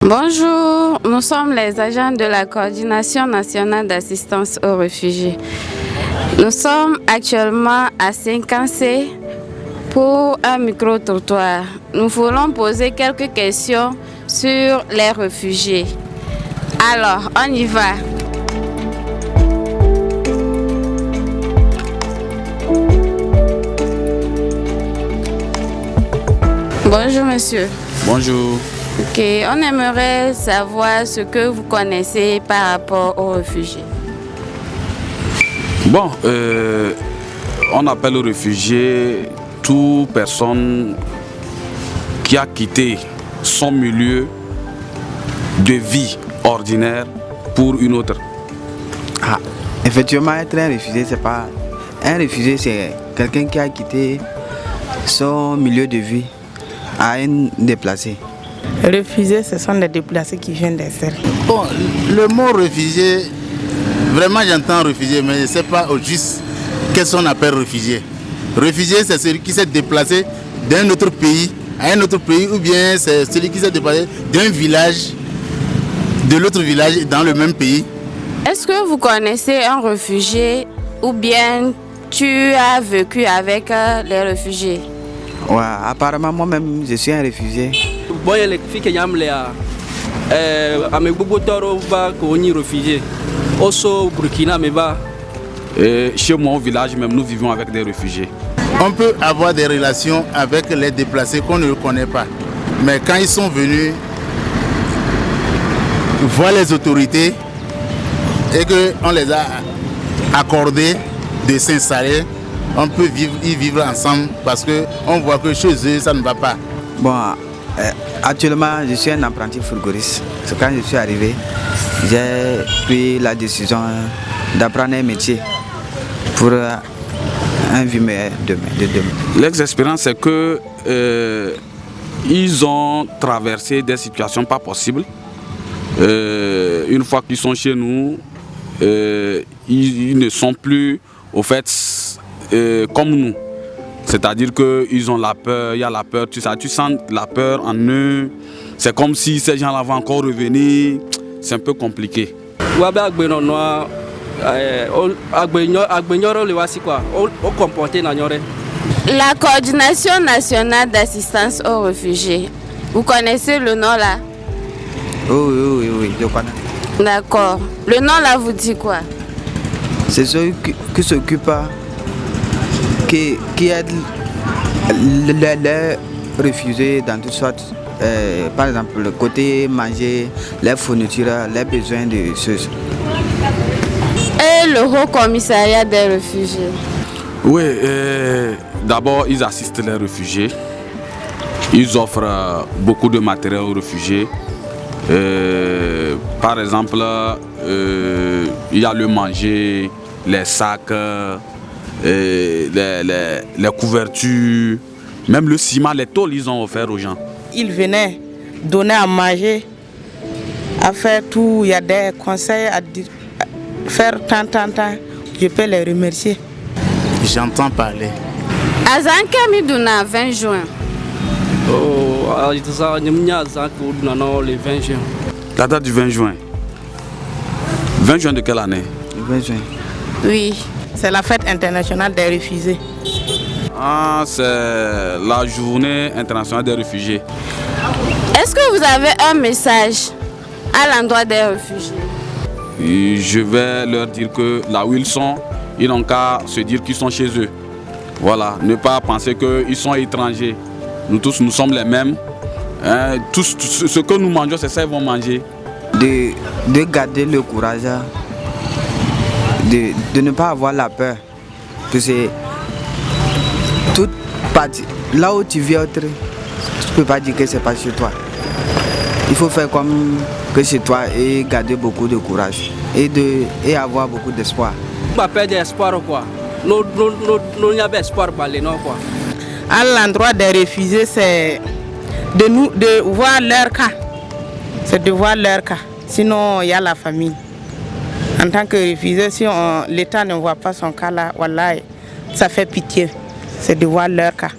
Bonjour, nous sommes les agents de la Coordination nationale d'assistance aux réfugiés. Nous sommes actuellement à Saint-Cancé pour un micro-trottoir. Nous voulons poser quelques questions sur les réfugiés. Alors, on y va. Bonjour monsieur. Bonjour. Ok, on aimerait savoir ce que vous connaissez par rapport aux réfugiés. Bon, on appelle réfugié toute personne qui a quitté son milieu de vie ordinaire pour une autre. Effectivement, être un réfugié, c'est pas... Un réfugié, c'est quelqu'un qui a quitté son milieu de vie à un déplacé. Réfugiés, ce sont des déplacés qui viennent d'Estelle. Bon, le mot réfugié, vraiment j'entends réfugié, mais je ne sais pas au juste qu'est-ce qu'on appelle réfugié. Réfugié, c'est celui qui s'est déplacé d'un autre pays à un autre pays, ou bien c'est celui qui s'est déplacé d'un village, de l'autre village dans le même pays. Est-ce que vous connaissez un réfugié ou bien tu as vécu avec les réfugiés? Ouais, apparemment, moi-même, je suis un réfugié. Bon, il y a les filles qui ont les réfugiés. Au Burkina, mais va. Chez moi au village même, nous vivons avec des réfugiés. On peut avoir des relations avec les déplacés qu'on ne connaît pas. Mais quand ils sont venus voir les autorités et qu'on les a accordés de s'installer, on peut y vivre ensemble parce qu'on voit que chez eux, ça ne va pas. Bon, actuellement, je suis un apprenti fourgoriste. C'est quand je suis arrivé, j'ai pris la décision d'apprendre un métier pour un vie meilleur de demain. L'expérience, c'est que ils ont traversé des situations pas possibles. Une fois qu'ils sont chez nous, ils ne sont plus au fait comme nous. C'est-à-dire qu'ils ont la peur, il y a la peur, tu sens la peur en eux. C'est comme si ces gens-là vont encore revenir. C'est un peu compliqué. La Coordination nationale d'assistance aux réfugiés. Vous connaissez le nom là? Oui, je connais. D'accord. Le nom là vous dit quoi? C'est ceux qui s'occupent, qui aident les réfugiés dans toutes sortes. Par exemple, le côté manger, les fournitures, les besoins de ceux. Et le Haut Commissariat des réfugiés? Oui, d'abord ils assistent les réfugiés. Ils offrent beaucoup de matériel aux réfugiés. Par exemple, il y a le manger, les sacs, les couvertures, même le ciment, les tôles, ils ont offert aux gens. Ils venaient donner à manger, à faire tout. Il y a des conseils à faire tant. Je peux les remercier. J'entends parler. Azanka Miduna, 20 juin. Le 20 juin. La date du 20 juin. 20 juin de quelle année? 20 juin. Oui. C'est la fête internationale des réfugiés. C'est la journée internationale des réfugiés. Est-ce que vous avez un message à l'endroit des réfugiés? Et je vais leur dire que là où ils sont, ils n'ont qu'à se dire qu'ils sont chez eux. Voilà, ne pas penser qu'ils sont étrangers. Nous tous, nous sommes les mêmes. Tous, ce que nous mangeons, c'est ça qu'ils vont manger. De garder le courage, de ne pas avoir la peur. Parce que toute partie, là où tu vis autre, tu ne peux pas dire que ce n'est pas chez toi. Il faut faire comme que chez toi et garder beaucoup de courage et avoir beaucoup d'espoir. Pas perdre d'espoir quoi. Nous n'y a pas espoir pour les noms quoi. À l'endroit des réfugiés, c'est de voir leur cas. C'est de voir leur cas. Sinon, il y a la famine. En tant que réfugié, si l'État ne voit pas son cas là, voilà, ça fait pitié. C'est de voir leur cas.